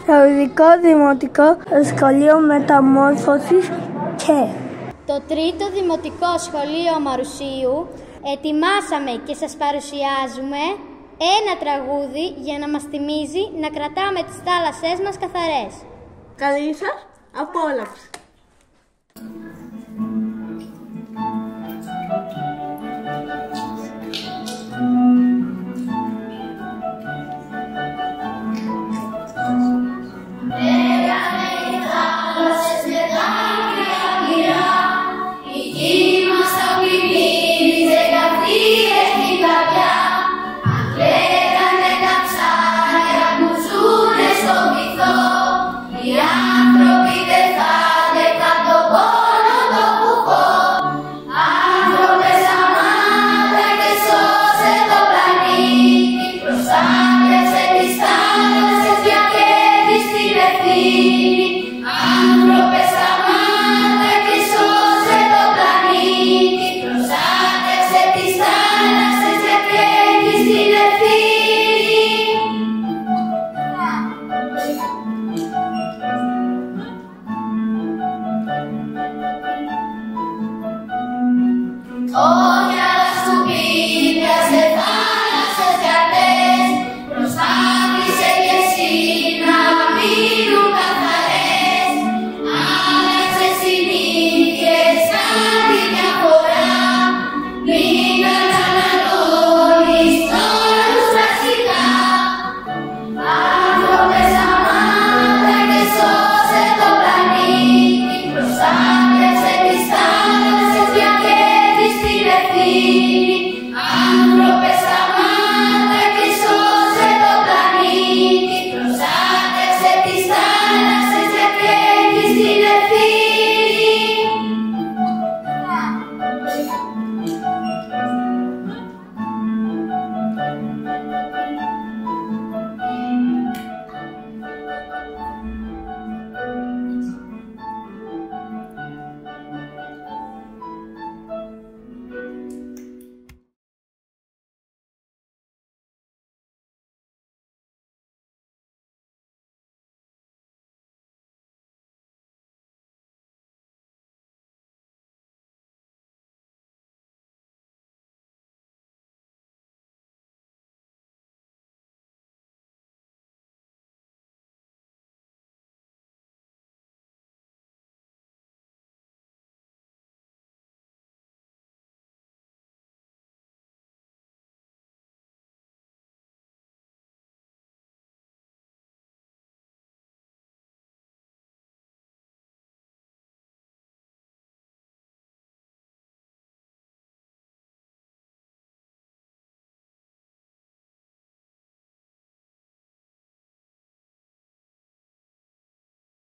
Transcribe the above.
Θεωρητικό Δημοτικό Σχολείο Μεταμόρφωσης και το τρίτο Δημοτικό Σχολείο Μαρουσίου ετοιμάσαμε και σας παρουσιάζουμε ένα τραγούδι για να μας θυμίζει να κρατάμε τις θάλασσές μας καθαρές. Καλή σας απόλαυση! Προστάτευσε τις θάλασσες, διακαίβεις την ευθύνη.